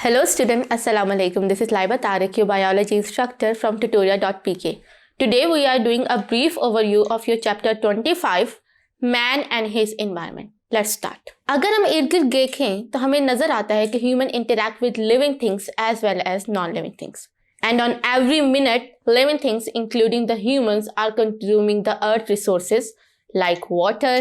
Hello student, Assalamu alaikum. This is Laiba Tariq, your biology instructor from tutorial.pk. Today we are doing a brief overview of your chapter 25, Man and His Environment. Let's start. अगर हम इर्द गिर्द देखें तो हमें नजर आता है कि human interact with living things as well as non-living things. And on every minute, living things including the humans are consuming the earth resources like water,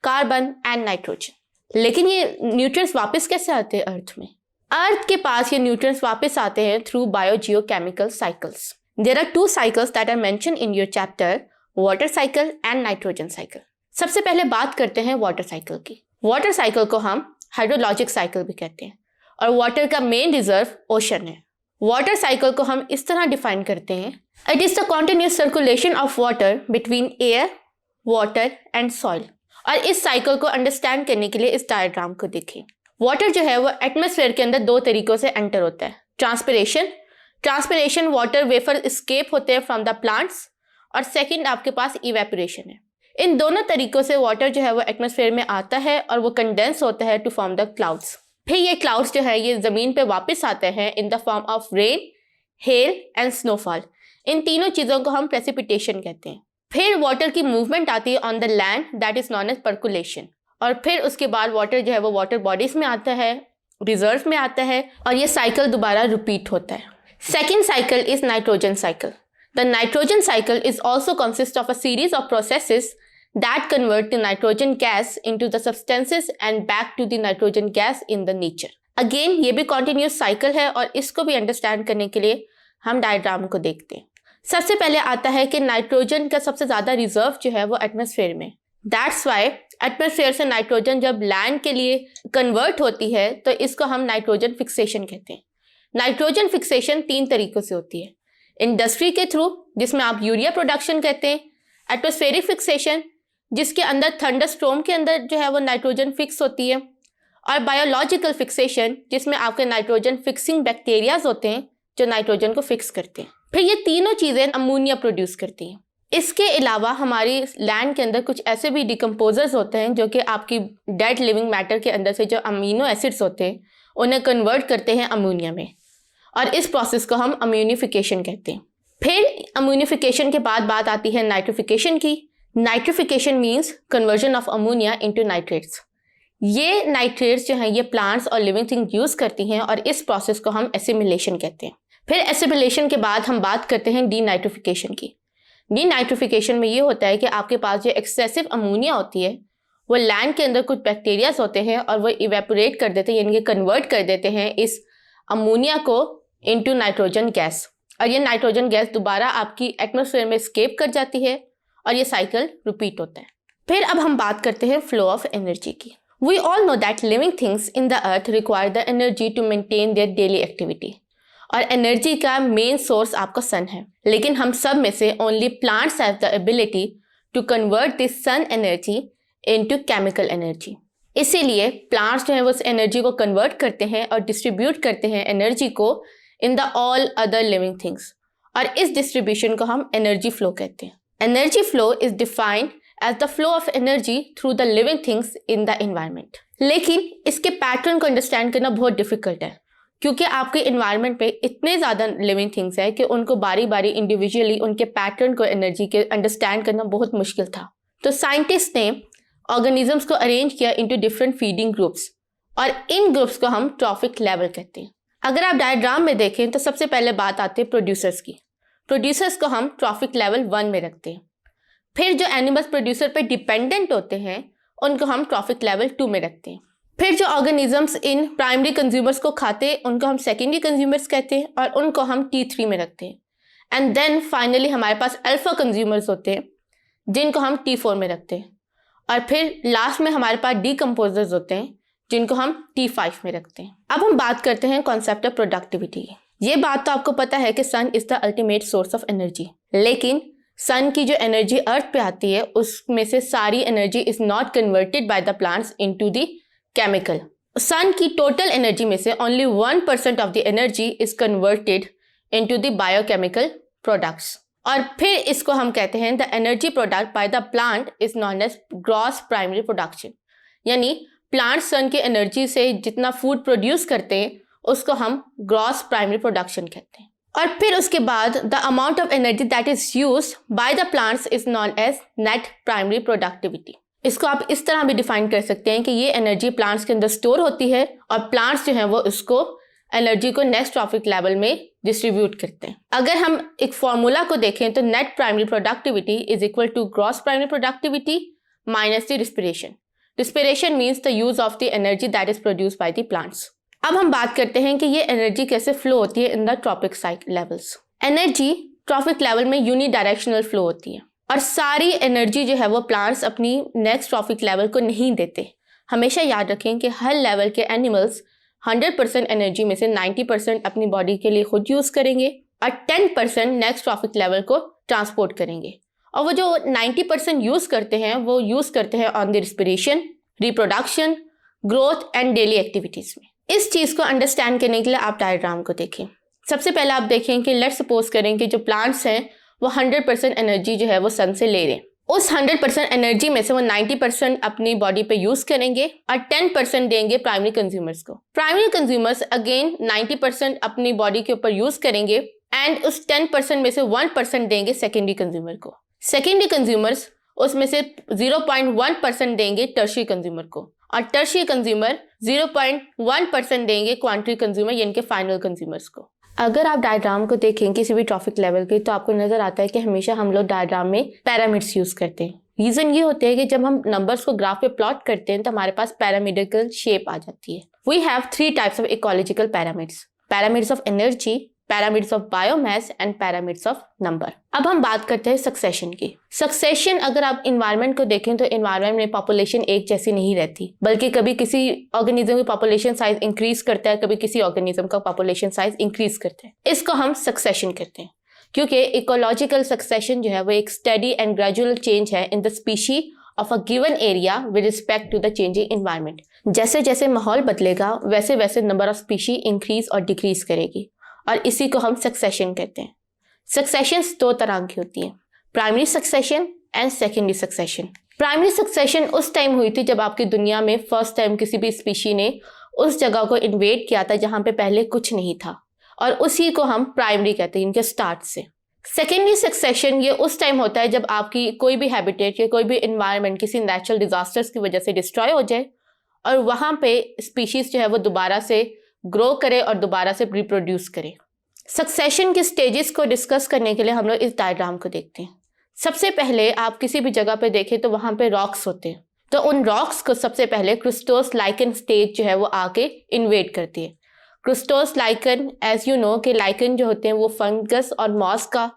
carbon and nitrogen. लेकिन ये न्यूट्रिएंट्स वापस कैसे आते हैं अर्थ में? अर्थ के पास ये न्यूट्रिएंट्स वापस आते हैं through biogeochemical cycles. There are two cycles that are mention in your chapter, water cycle and nitrogen cycle. सबसे पहले बात करते हैं वाटर साइकिल की. वाटर साइकिल को हम हाइड्रोलॉजिक साइकिल भी कहते हैं और वाटर का मेन रिजर्व ओशन है. वाटर साइकिल को हम इस तरह डिफाइन करते हैं, it is the continuous circulation of water between air, water and soil. और इस साइकिल को अंडरस्टैंड करने के लिए इस डायग्राम को देखें. वाटर जो है वो एटमॉस्फेयर के अंदर दो तरीकों से एंटर होता है. ट्रांसपिरेशन वाटर वेफर एस्केप होते हैं फ्रॉम द प्लांट्स, और सेकंड आपके पास इवेपोरेशन है. इन दोनों तरीकों से वाटर जो है वो एटमॉस्फेयर में आता है और वो कंडेंस होता है टू फॉर्म द क्लाउड्स. फिर ये क्लाउड्स जो है ये जमीन पे वापस आते हैं in the form of rain, hail and snowfall. इन तीनों चीज़ों को हम प्रेसिपिटेशन कहते हैं. फिर वाटर की मूवमेंट आती है on the land, that is known as percolation. और फिर उसके बाद वाटर जो है वो वाटर बॉडीज में आता है, रिजर्व में आता है, और ये साइकिल दोबारा रिपीट होता है. Second cycle is nitrogen cycle. The nitrogen cycle is also consist of a series of processes that convert the nitrogen gas into the substances and back to the nitrogen gas in the nature. Again ये भी continuous cycle है और इसको भी understand करने के लिए हम डायग्राम को देखते हैं. सबसे पहले आता है कि नाइट्रोजन का सबसे ज़्यादा रिजर्व जो है वो एटमॉस्फेयर में. दैट्स वाई एटमॉस्फेयर से नाइट्रोजन जब लैंड के लिए कन्वर्ट होती है तो इसको हम नाइट्रोजन फिक्सेशन कहते हैं. नाइट्रोजन फिक्सेशन तीन तरीकों से होती है. इंडस्ट्री के थ्रू, जिसमें आप यूरिया प्रोडक्शन कहते हैं. एटमॉस्फेरिक फिक्सेशन, जिसके अंदर थंडरस्टॉर्म के अंदर जो है वो नाइट्रोजन फिक्स होती है. और बायोलॉजिकल फिक्सेशन, जिसमें आपके नाइट्रोजन फिक्सिंग बैक्टीरियाज होते हैं जो नाइट्रोजन को फिक्स करते हैं. फिर ये तीनों चीज़ें अमोनिया प्रोड्यूस करती हैं. इसके अलावा हमारी लैंड के अंदर कुछ ऐसे भी डिकम्पोजर्स होते हैं जो कि आपकी डेड लिविंग मैटर के अंदर से जो अमीनो एसिड्स होते हैं उन्हें कन्वर्ट करते हैं अमोनिया में, और इस प्रोसेस को हम अम्यूनिफिकेशन कहते हैं. फिर अम्यूनिफिकेशन के बाद बात आती है नाइट्रिफिकेशन की. Nitrification means conversion of ammonia into nitrates. ये नाइट्रेट्स जो हैं ये प्लांट्स और लिविंग थिंग यूज़ करती हैं और इस प्रोसेस को हम एसिमिलेशन कहते हैं. फिर एसिमिलेशन के बाद हम बात करते हैं डीनाइट्रिफिकेशन की. डीनाइट्रिफिकेशन में ये होता है कि आपके पास जो एक्सेसिव अमोनिया होती है वो लैंड के अंदर कुछ बैक्टीरियाज होते हैं और वो इवेपोरेट कर देते हैं, यानी कि कन्वर्ट कर देते हैं इस अमोनिया को इनटू नाइट्रोजन गैस, और ये नाइट्रोजन गैस दोबारा आपकी एटमॉस्फेयर में एस्केप कर जाती है और ये साइकिल रिपीट होता है. फिर अब हम बात करते हैं फ्लो ऑफ एनर्जी की. We all know that living things in the earth require the energy to maintain their daily activity, और एनर्जी का मेन सोर्स आपका सन है. लेकिन हम सब में से only plants have the ability to convert this sun energy into chemical energy. इसीलिए प्लांट्स जो हैं वो उस एनर्जी को कन्वर्ट करते हैं और डिस्ट्रीब्यूट करते हैं एनर्जी को in the all other living things, और इस डिस्ट्रीब्यूशन को हम एनर्जी फ्लो कहते हैं. Energy flow is defined as the flow of energy through the living things in the environment. लेकिन इसके पैटर्न को अंडरस्टैंड करना बहुत डिफिकल्ट है, क्योंकि आपके इन्वायरमेंट पे इतने ज़्यादा लिविंग थिंग्स है कि उनको बारी बारी इंडिविजुअली उनके पैटर्न को एनर्जी के अंडरस्टैंड करना बहुत मुश्किल था. तो साइंटिस्ट ने ऑर्गेनिजम्स को अरेंज किया इनटू डिफरेंट फीडिंग ग्रुप्स, और इन ग्रुप्स को हम ट्रॉफिक लेवल कहते हैं. अगर आप डायग्राम में देखें तो सबसे पहले बात आती है प्रोड्यूसर्स की. प्रोड्यूसर्स को हम ट्रॉफिक लेवल 1 में रखते हैं. फिर जो एनिमल्स प्रोड्यूसर पे डिपेंडेंट होते हैं उनको हम ट्रॉफिक लेवल 2 में रखते हैं. फिर जो ऑर्गेनिजम्स इन प्राइमरी कंज्यूमर्स को खाते हैं उनको हम सेकेंडरी कंज्यूमर्स कहते हैं और उनको हम T3 में रखते हैं. एंड देन फाइनली हमारे पास अल्फा कंज्यूमर्स होते हैं जिनको हम T4 में रखते हैं. और फिर लास्ट में हमारे पास डीकम्पोजर्स होते हैं जिनको हम T5 में रखते हैं. अब हम बात करते हैं कॉन्सेप्ट ऑफ प्रोडक्टिविटी की. ये बात तो आपको पता है कि sun is the ultimate source of energy, लेकिन सन की जो एनर्जी अर्थ पे आती है उसमें से सारी energy is not converted by the plants into the chemical. Sun की टोटल एनर्जी में से only 1% of the energy is converted into the biochemical products, और फिर इसको हम कहते हैं the energy product by the plant is known as gross primary production. यानी प्लांट सन की एनर्जी से जितना फूड प्रोड्यूस करते हैं उसको हम ग्रॉस प्राइमरी प्रोडक्शन कहते हैं। और फिर उसके बाद the amount of energy that is used by the plants is known as net primary productivity. इसको आप इस तरह भी डिफाइन कर सकते हैं कि ये एनर्जी प्लांट्स के अंदर स्टोर होती है और प्लांट्स जो हैं वो इसको एनर्जी को नेक्स्ट ट्रॉफिक लेवल में डिस्ट्रीब्यूट करते हैं। अगर हम एक फॉर्मूला को देखें तो net primary productivity is equal to gross primary productivity minus the respiration. Respiration means the use of the energy that is produced by the plants. अब हम बात करते हैं कि ये एनर्जी कैसे फ्लो होती है in the trophic levels. Energy trophic level में यूनिडायरेक्शनल फ्लो होती है और सारी एनर्जी जो है वो प्लांट्स अपनी नेक्स्ट ट्रॉपिक लेवल को नहीं देते। हमेशा याद रखें कि हर लेवल के एनिमल्स 100% एनर्जी में से 90% अपनी बॉडी के लिए खुद यूज करेंगे और 10% नेक्स्ट ट्रॉपिक लेवल को ट्रांसपोर्ट करेंगे। और वो जो 90% यूज करते हैं वो यूज करते हैं on the respiration, reproduction, growth and daily activities में। इस चीज को अंडरस्टैंड करने के लिए आप डायग्राम को देखें। सबसे पहले आप देखें कि लेट्स सपोज करें कि जो प्लांट्स हैं वो 100% एनर्जी जो है वो सन से ले रहे हैं। उस 100% एनर्जी में से वो 90% अपनी बॉडी पे यूज करेंगे और 10% देंगे प्राइमरी कंज्यूमर्स को। प्राइमरी कंज्यूमर्स अगेन 90% अपनी बॉडी के ऊपर यूज करेंगे एंड उस 10% में से 1% देंगे सेकेंडरी कंज्यूमर को। सेकेंडरी कंज्यूमर्स उसमें से 0.1% देंगे टर्शियरी कंज्यूमर को और टर्शियरी कंज्यूमर 0.1% देंगे क्वांटिटी कंज्यूमर यानी कि फाइनल कंज्यूमर्स को। अगर आप डायग्राम को देखें किसी भी ट्रॉफिक लेवल के तो आपको नजर आता है कि हमेशा हम लोग डायग्राम में पैरामिड्स यूज करते हैं। रीजन ये होते हैं कि जब हम नंबर्स को ग्राफ पे प्लॉट करते हैं तो हमारे पास पैरामिडिकल शेप आ जाती है। We have 3 types of ecological pyramids, pyramids of energy, pyramids of biomass and pyramids of number. अब हम बात करते हैं सक्सेशन की। सक्सेशन अगर आप इन्वायरमेंट को देखें तो इन्वायरमेंट में पॉपुलेशन एक जैसी नहीं रहती, बल्कि कभी किसी ऑर्गेनिज्म की पॉपुलेशन साइज इंक्रीज करता है, कभी किसी ऑर्गेनिज्म का पॉपुलेशन साइज इंक्रीज करता है। इसको हम सक्सेशन कहते हैं क्योंकि इकोलॉजिकल सक्सेशन जो है वो एक स्टडी एंड ग्रेजुअल चेंज है in the species of a given area with respect to the changing environment. जैसे जैसे माहौल बदलेगा वैसे वैसे नंबर ऑफ स्पीशी इंक्रीज और डिक्रीज करेगी और इसी को हम सक्सेशन कहते हैं। सक्सेशन 2 तरह की होती है, primary succession and secondary succession. Primary succession उस टाइम हुई थी जब आपकी दुनिया में फर्स्ट टाइम किसी भी स्पीशी ने उस जगह को इन्वेड किया था जहां पे पहले कुछ नहीं था और उसी को हम प्राइमरी कहते हैं इनके स्टार्ट से। सेकेंडरी सक्सेशन ये उस टाइम होता है जब आपकी कोई भी हैबिटेट या कोई भी इन्वायरमेंट किसी नेचुरल डिजास्टर्स की वजह से डिस्ट्रॉय हो जाए और वहां पे स्पीशीज जो है वो दोबारा से ग्रो करे और दोबारा से रिप्रोड्यूस करे। सक्सेशन के स्टेजेस को डिस्कस करने के लिए हम लोग इस डायग्राम को देखते हैं। सबसे पहले आप किसी भी जगह पे देखें तो वहां पे रॉक्स होते हैं, तो उन रॉक्स को सबसे पहले क्रिस्टोस लाइकन स्टेज जो है वो आके इन्वेड करती है। Crustose lichen as you know कि लाइकन जो होते हैं वो फंगस और मॉस का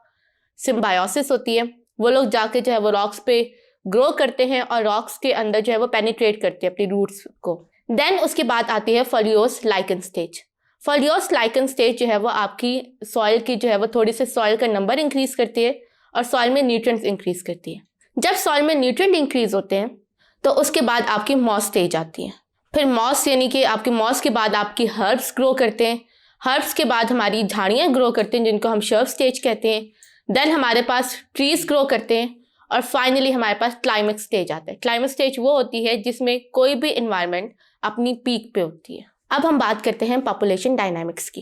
सिम्बायोसिस होती है। वो लोग जाके जो है वो रॉक्स पे ग्रो करते हैं और रॉक्स के अंदर जो है वो पेनिट्रेट करते हैं अपनी रूट्स को। देन उसके बाद आती है फोलियोस लाइकन स्टेज। फोलियोस लाइकन स्टेज जो है वो आपकी सॉइल की जो है वो थोड़ी से सॉइल का नंबर इंक्रीज करती है और सॉइल में न्यूट्रिएंट्स इंक्रीज करती है। जब सॉइल में न्यूट्रिएंट इंक्रीज होते हैं तो उसके बाद आपकी मॉस स्टेज आती है। फिर मॉस यानी कि आपकी मॉस के बाद आपकी हर्ब्स ग्रो करते हैं। हर्ब्स के बाद हमारी झाड़ियाँ ग्रो करते हैं जिनको हम शर्ब स्टेज कहते हैं। देन हमारे पास ट्रीज ग्रो करते हैं और फाइनली हमारे पास क्लाइमेक्स स्टेज आता है। क्लाइमेक्स स्टेज वो होती है जिसमें कोई भी इन्वायरमेंट अपनी पीक पे होती है। अब हम बात करते हैं पॉपुलेशन डायनामिक्स की।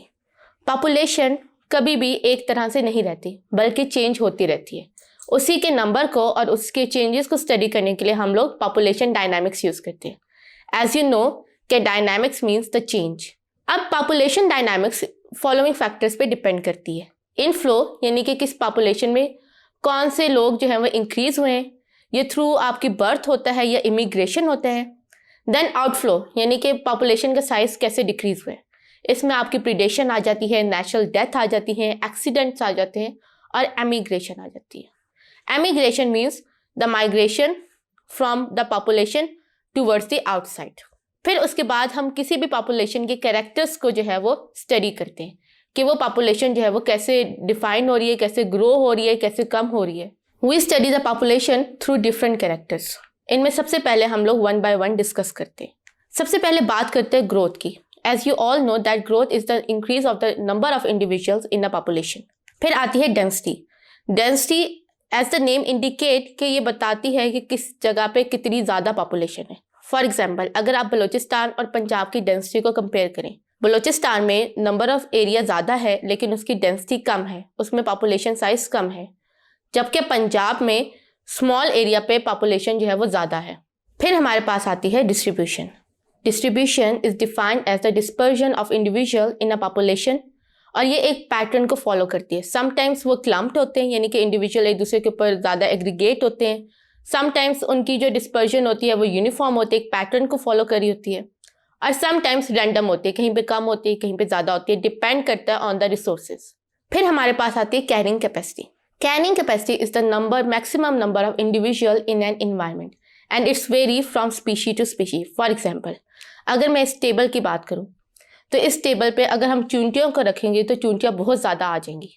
पॉपुलेशन कभी भी एक तरह से नहीं रहती बल्कि चेंज होती रहती है। उसी के नंबर को और उसके चेंजेस को स्टडी करने के लिए हम लोग पॉपुलेशन डायनामिक्स यूज करते हैं। एज यू नो कि डायनामिक्स मीन्स द चेंज। अब पॉपुलेशन डायनामिक्स फॉलोइंग फैक्टर्स पे डिपेंड करती है। इनफ्लो यानी कि किस पॉपुलेशन में कौन से लोग जो है वो इंक्रीज हुए हैं, ये थ्रू आपकी बर्थ होता है या इमिग्रेशन होता है। देन आउटफ्लो यानी कि पॉपुलेशन का साइज कैसे डिक्रीज हुए, इसमें आपकी प्रीडेशन आ जाती है, नेचुरल डेथ आ जाती है, एक्सीडेंट्स आ जाते हैं और एमिग्रेशन आ जाती है। Emigration means the migration from the population towards the outside. फिर उसके बाद हम किसी भी पॉपुलेशन के कैरेक्टर्स को जो है वो स्टडी करते हैं कि वो पॉपुलेशन जो है वो कैसे डिफाइन हो रही है, कैसे ग्रो हो रही है, कैसे कम हो रही है। We study the population through different characters. इनमें सबसे पहले हम लोग 1 बाय 1 डिस्कस करते हैं। सबसे पहले बात करते हैं ग्रोथ की। As you all know that growth is the increase of the number of individuals in a population. फिर आती है density. Density as the name indicate कि ये बताती है कि किस जगह पे कितनी ज़्यादा पॉपुलेशन है। फॉर एग्जाम्पल अगर आप बलूचिस्तान और पंजाब की डेंसिटी को कंपेयर करें बलूचिस्तान में नंबर ऑफ एरिया ज़्यादा है लेकिन उसकी डेंसिटी कम है, उसमें पॉपुलेशन साइज कम है, जबकि पंजाब में स्मॉल एरिया पे पॉपुलेशन जो है वो ज़्यादा है। फिर हमारे पास आती है distribution. Distribution is defined as the dispersion of individual in a population, और ये एक पैटर्न को फॉलो करती है। समटाइम्स वो क्लम्प्ड होते हैं, यानी कि इंडिविजुअल एक दूसरे के ऊपर ज़्यादा एग्रीगेट होते हैं। समटाइम्स उनकी जो डिस्पर्जन होती है वो यूनिफॉर्म होती है, एक पैटर्न को फॉलो करी होती है, और समटाइम्स रैंडम होती है, कहीं पे कम होती है कहीं पे ज़्यादा होती है, डिपेंड करता है ऑन द रिसोर्सेज। फिर हमारे पास आती है carrying capacity. Carrying capacity is the maximum number of individual in an environment and it's vary from species to species. For example, अगर मैं इस टेबल की बात करूँ तो इस टेबल पे अगर हम चूंटियों को रखेंगे तो चूंटियाँ बहुत ज़्यादा आ जाएंगी,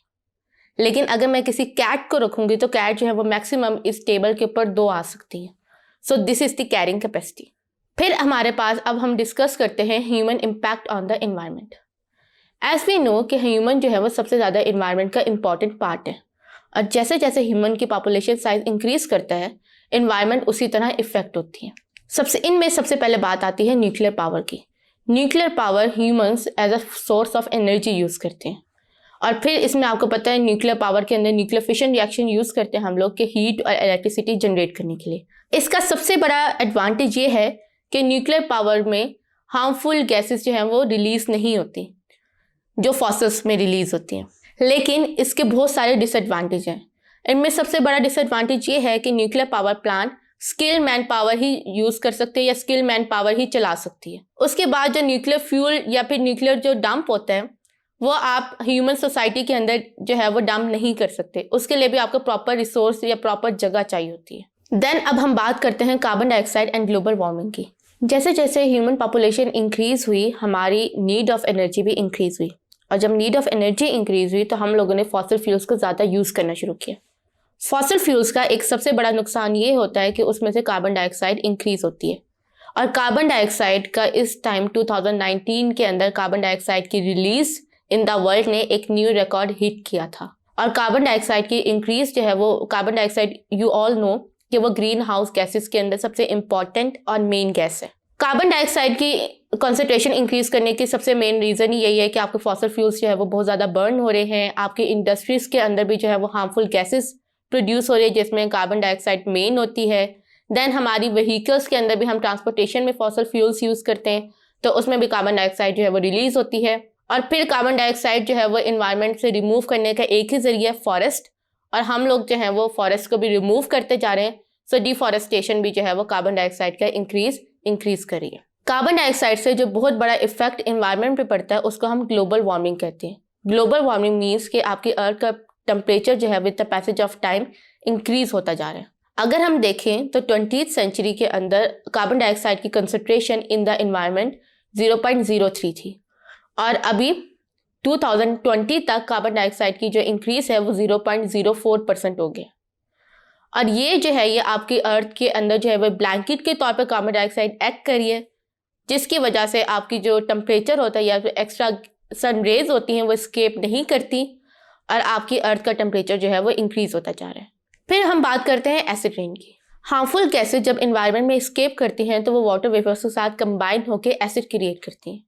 लेकिन अगर मैं किसी कैट को रखूँगी तो कैट जो है वो मैक्सिमम इस टेबल के ऊपर 2 आ सकती हैं। So this is the carrying capacity. फिर हमारे पास अब हम डिस्कस करते हैं human impact on the environment. As we know कि ह्यूमन जो है वो सबसे ज़्यादा इन्वायरमेंट का इम्पॉर्टेंट पार्ट है, और जैसे जैसे ह्यूमन की पॉपुलेशन साइज इंक्रीज करता है इन्वायरमेंट उसी तरह इफेक्ट होती है। इनमें सबसे पहले बात आती है न्यूक्लियर पावर की। Nuclear power humans as a source of energy use करते हैं, और फिर इसमें आपको पता है न्यूक्लियर पावर के अंदर न्यूक्लियर फिशन रिएक्शन यूज़ करते हैं हम लोग के हीट और इलेक्ट्रिसिटी जनरेट करने के लिए। इसका सबसे बड़ा एडवांटेज ये है कि न्यूक्लियर पावर में हार्मफुल गैसेस जो हैं वो रिलीज नहीं होती जो फॉसिल्स में रिलीज होती हैं, लेकिन इसके बहुत सारे डिसएडवांटेज हैं। इनमें सबसे बड़ा डिसएडवांटेज ये है कि nuclear power plant skill man power ही यूज़ कर सकते हैं या स्किल मैन पावर ही चला सकती है। उसके बाद जो न्यूक्लियर फ्यूल या फिर न्यूक्लियर जो डंप होता है वो आप ह्यूमन सोसाइटी के अंदर जो है वो डंप नहीं कर सकते, उसके लिए भी आपको प्रॉपर रिसोर्स या प्रॉपर जगह चाहिए होती है। देन अब हम बात करते हैं carbon dioxide and global warming की। जैसे जैसे ह्यूमन पॉपुलेशन इंक्रीज हुई हमारी नीड ऑफ एनर्जी भी इंक्रीज हुई, और जब नीड ऑफ एनर्जी इंक्रीज हुई तो हम लोगों ने फॉसिल फ्यूल्स को ज़्यादा यूज़ करना शुरू किया। फॉसिल फ्यूल्स का एक सबसे बड़ा नुकसान ये होता है कि उसमें से कार्बन डाइऑक्साइड इंक्रीज होती है, और कार्बन डाइऑक्साइड का इस टाइम 2019 के अंदर कार्बन डाइऑक्साइड की रिलीज इन द वर्ल्ड ने एक न्यू रिकॉर्ड हिट किया था। और कार्बन डाइऑक्साइड की इंक्रीज जो है वो carbon dioxide you all no कि वो ग्रीन हाउस गैसेस के अंदर सबसे इंपॉर्टेंट और मेन गैस है। कार्बन डाइऑक्साइड की कॉन्सेंट्रेशन इंक्रीज करने की सबसे मेन रीज़न यही है कि आपके फॉसिल फ्यूल्स जो है वो बहुत ज़्यादा बर्न हो रहे हैं, आपकी इंडस्ट्रीज के अंदर भी जो है वो हार्मफुल गैसेस प्रोड्यूस हो रही है जिसमें कार्बन डाइऑक्साइड मेन होती है। देन हमारी व्हीकल्स के अंदर भी हम ट्रांसपोर्टेशन में फॉसिल फ्यूल्स यूज़ करते हैं तो उसमें भी कार्बन डाइऑक्साइड जो है वो रिलीज होती है, और फिर कार्बन डाइऑक्साइड जो है वो इन्वायरमेंट से रिमूव करने का एक ही जरिया है फॉरेस्ट, और हम लोग जो है वो फॉरेस्ट को भी रिमूव करते जा रहे हैं। सो डिफॉरेस्टेशन भी जो है वो कार्बन डाइऑक्साइड का इंक्रीज कर रही है। कार्बन डाइऑक्साइड से जो बहुत बड़ा इफेक्ट इन्वायरमेंट पे पड़ता है उसको हम ग्लोबल वार्मिंग कहते हैं। ग्लोबल वार्मिंग मीन्स कि आपकी अर्थ का टेम्परेचर जो है with the passage of time increase होता जा रहा है। अगर हम देखें तो 20th सेंचुरी के अंदर कार्बन डाइऑक्साइड की कंसंट्रेशन इन द इन्वायरमेंट 0.03 थी, और अभी 2020 तक कार्बन डाइऑक्साइड की जो इंक्रीज है वो 0.04% हो गया। और ये जो है ये आपकी अर्थ के अंदर जो है वो ब्लैंकेट के तौर पर कार्बन डाइऑक्साइड एक्ट करी है, जिसकी वजह से आपकी जो टेम्परेचर होता है या फिर एक्स्ट्रा सन रेज होती हैं वो स्केप नहीं करती, और आपकी अर्थ का टेम्परेचर जो है वो इंक्रीज होता जा रहा है। फिर हम बात करते हैं एसिड रेन की। हार्मफुल गैसेज जब इन्वायरमेंट में स्केप करती हैं तो वो वाटर वेपर्स के साथ कंबाइन होकर एसिड क्रिएट करती हैं,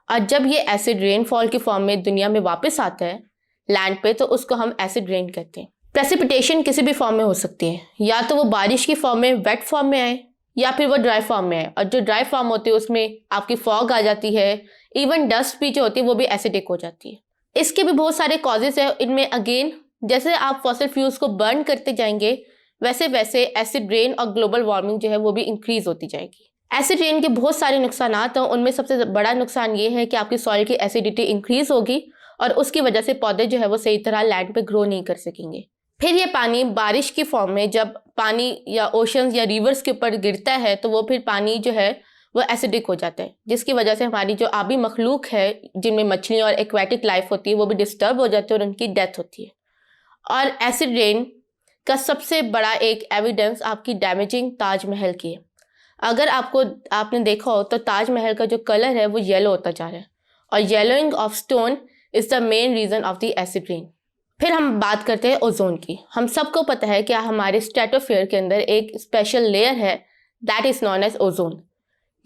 और जब ये एसिड रेनफॉल की फॉर्म में दुनिया में वापस आता है लैंड पे तो उसको हम एसिड रेन कहते हैं। प्रेसिपिटेशन किसी भी फॉर्म में हो सकती है, या तो वो बारिश की फॉर्म में वेट फॉर्म में आए या फिर वो ड्राई फॉर्म में आए, और जो ड्राई फॉर्म होती है उसमें आपकी फॉग आ जाती है, इवन डस्ट भी जो होती है वो भी एसिडिक हो जाती है। इसके भी बहुत सारे कॉजेज है। इनमें अगेन जैसे आप फॉसिल फ्यूल्स को बर्न करते जाएंगे वैसे वैसे एसिड रेन और ग्लोबल वार्मिंग जो है वो भी इंक्रीज होती जाएगी। एसिड रेन के बहुत सारे नुकसान हैं, उनमें सबसे बड़ा नुकसान ये है कि आपकी सॉइल की एसिडिटी इंक्रीज होगी और उसकी वजह से पौधे जो है वो सही तरह लैंड पे ग्रो नहीं कर सकेंगे। फिर ये पानी बारिश की फॉर्म में जब पानी या ओशंस या रिवर्स के ऊपर गिरता है तो वो फिर पानी जो है वो एसिडिक हो जाता है, जिसकी वजह से हमारी जो आबी मखलूक है जिनमें मछलियाँ और एक्वेटिक लाइफ होती है वो भी डिस्टर्ब हो जाती है और उनकी डेथ होती है। और एसिड रेन का सबसे बड़ा एक एविडेंस आपकी डैमेजिंग ताजमहल की है। अगर आपने देखा हो तो ताजमहल का जो कलर है वो येलो होता जा रहा है, और yellowing of stone is the main reason of the acid rain. फिर हम बात करते हैं ओजोन की। हम सबको पता है कि हमारे स्ट्रेटोस्फीयर के अंदर एक स्पेशल लेयर है that is known as ozone.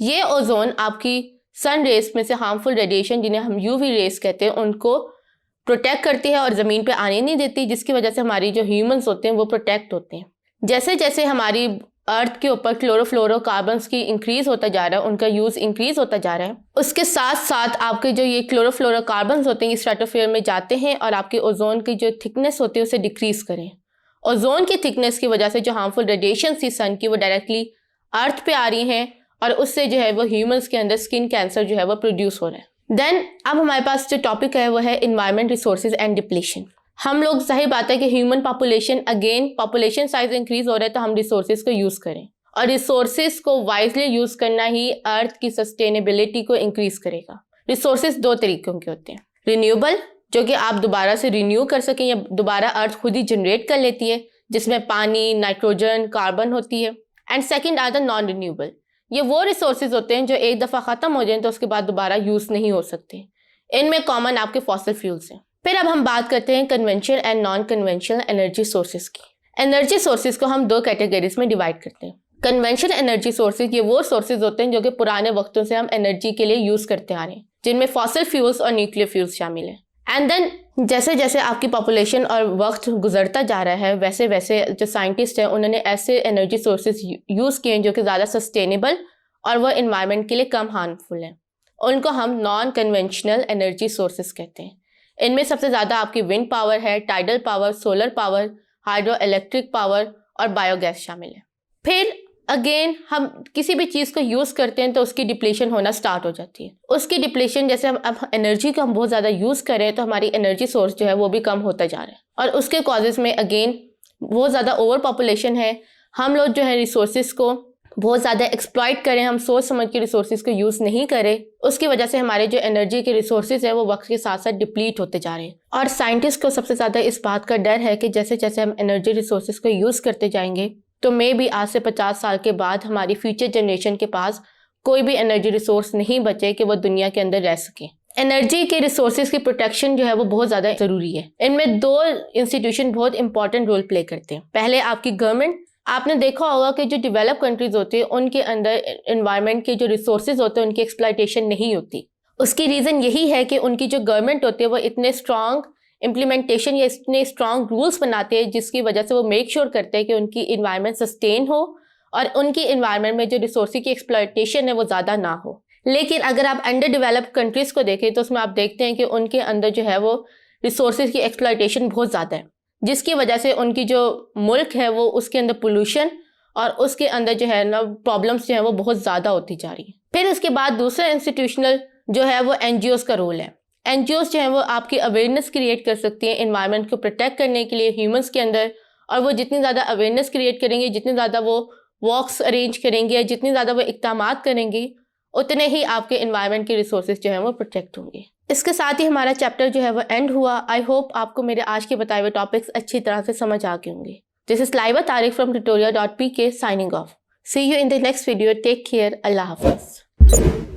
ये ओजोन आपकी सन रेस में से हार्मफुल रेडिएशन जिन्हें हम यूवी रेस कहते हैं उनको प्रोटेक्ट करती है और ज़मीन पे आने नहीं देती, जिसकी वजह से हमारी जो ह्यूमंस होते हैं वो प्रोटेक्ट होते हैं। जैसे जैसे हमारी अर्थ के ऊपर क्लोरोफ्लोरोकार्बन्स की इंक्रीज होता जा रहा है, उनका यूज़ इंक्रीज होता जा रहा है, उसके साथ साथ आपके जो ये क्लोरोफ्लोरोकार्बन्स होते हैं ये स्ट्रेटोस्फीयर में जाते हैं और आपके ओजोन की जो थिकनेस होती है उसे डिक्रीज करें। ओजोन की थिकनेस की वजह से जो हार्मफुल रेडिएशन थी सन की वो डायरेक्टली अर्थ पे आ रही हैं और उससे जो है वो ह्यूमंस के अंदर स्किन कैंसर जो है वो प्रोड्यूस हो रहा है। देन अब हमारे पास जो टॉपिक है वो है इन्वायरमेंट, रिसोर्सेज एंड डिप्लीशन। हम लोग, सही बात है कि human population, again population size increase हो रहा है तो हम रिसोर्सेज को यूज़ करें और रिसोर्सेज को वाइजली यूज़ करना ही अर्थ की सस्टेनेबिलिटी को इंक्रीज करेगा। रिसोर्सेज दो तरीकों के होते हैं, रिन्यूएबल जो कि आप दोबारा से रिन्यू कर सकें या दोबारा अर्थ खुद ही जनरेट कर लेती है, जिसमें पानी, नाइट्रोजन, कार्बन होती है। And second are the non renewable, ये वो रिसोर्सेज होते हैं जो एक दफ़ा ख़त्म हो जाए तो उसके बाद दोबारा यूज़ नहीं हो सकते। इनमें कॉमन आपके फॉसिल फ्यूल्स हैं। फिर अब हम बात करते हैं conventional and non conventional energy sources की। एनर्जी सोर्सेज को हम दो कैटेगरीज में डिवाइड करते हैं। कन्वेंशनल एनर्जी सोर्सेज ये वो सोर्सेज होते हैं जो कि पुराने वक्तों से हम एनर्जी के लिए यूज़ करते आ रहे हैं, जिनमें फॉसिल फ्यूल्स और न्यूक्लियर फ्यूल्स शामिल हैं। एंड देन जैसे जैसे आपकी पॉपुलेशन और वक्त गुजरता जा रहा है वैसे वैसे जो साइंटिस्ट हैं उन्होंने ऐसे एनर्जी सोर्सेज यूज़ किए हैं जो कि ज़्यादा सस्टेनेबल और वो इन्वायरमेंट के लिए कम हार्मफुल हैं। उनको हम नॉन कन्वेंशनल एनर्जी सोर्सेज कहते हैं। इनमें सबसे ज़्यादा आपकी विंड पावर है, tidal power, solar power, hydro electric power और बायोगैस शामिल है। फिर अगेन हम किसी भी चीज़ को यूज़ करते हैं तो उसकी डिप्लीशन होना स्टार्ट हो जाती है। उसकी डिप्लीशन, जैसे हम अब एनर्जी को हम बहुत ज़्यादा यूज़ करें तो हमारी एनर्जी सोर्स जो है वो भी कम होता जा रहा है और उसके कॉजेज़ में अगेन बहुत ज़्यादा ओवर पॉपुलेशन है। हम लोग जो है रिसोर्सेज को बहुत ज़्यादा एक्सप्लॉइट करें, हम सोच समझ के रिसोर्सेज को यूज़ नहीं करें, उसकी वजह से हमारे जो एनर्जी के रिसोर्सेज है वो वक्त के साथ साथ डिप्लीट होते जा रहे हैं। और साइंटिस्ट को सबसे ज़्यादा इस बात का डर है कि जैसे जैसे हम एनर्जी रिसोर्सेज को यूज़ करते जाएंगे तो मे भी आज से 50 साल के बाद हमारी फ्यूचर जनरेशन के पास कोई भी एनर्जी रिसोर्स नहीं बचे कि वो दुनिया के अंदर रह सके। एनर्जी के रिसोर्सेज की प्रोटेक्शन जो है वो बहुत ज़्यादा ज़रूरी है। इनमें दो इंस्टीट्यूशन बहुत इंपॉर्टेंट रोल प्ले करते हैं। पहले आपकी गवर्नमेंट, आपने देखा होगा कि जो डेवलप कंट्रीज होती है उनके अंदर एनवायरनमेंट के जो रिसोर्सेज होते हैं उनकी एक्सप्लॉयटेशन नहीं होती। उसकी रीज़न यही है कि उनकी जो गवर्नमेंट होती है वो इतने स्ट्रॉन्ग इम्प्लीमेंटेशन या इतने स्ट्रॉन्ग रूल्स बनाते हैं जिसकी वजह से वो मेक श्योर करते हैं कि उनकी इन्वायरमेंट सस्टेन हो और उनकी इन्वायरमेंट में जो रिसोर्स की एक्सप्लॉयटेशन है वो ज़्यादा ना हो। लेकिन अगर आप अंडर डेवलप्ड कंट्रीज़ को देखें तो उसमें आप देखते हैं कि उनके अंदर जो है वो रिसोर्स की एक्सप्लॉयटेशन बहुत ज़्यादा है, जिसकी वजह से उनकी जो मुल्क है वो उसके अंदर पोल्यूशन और उसके अंदर जो है ना प्रॉब्लम्स जो है वो बहुत ज़्यादा होती जा रही है। फिर उसके बाद दूसरा इंस्टीट्यूशनल जो है वो NGOs का रोल है। NGOs जो है वो आपकी अवेयरनेस क्रिएट कर सकती हैं इन्वायरमेंट को प्रोटेक्ट करने के लिए ह्यूमंस के अंदर, और वो जितनी ज़्यादा अवेयरनेस क्रिएट करेंगे, जितनी ज़्यादा वो वॉक्स अरेंज करेंगे या जितनी ज़्यादा वो इक़दामात करेंगे उतने ही आपके इन्वायरमेंट के रिसोर्सेज जो है वो प्रोटेक्ट होंगे। इसके साथ ही हमारा चैप्टर जो है वो एंड हुआ। आई होप आपको मेरे आज के बताए हुए टॉपिक्स अच्छी तरह से समझ आ गए होंगे। This is Laiba Tariq from tutoria.pk signing off. See you in the next video. Take care. Allah Hafiz.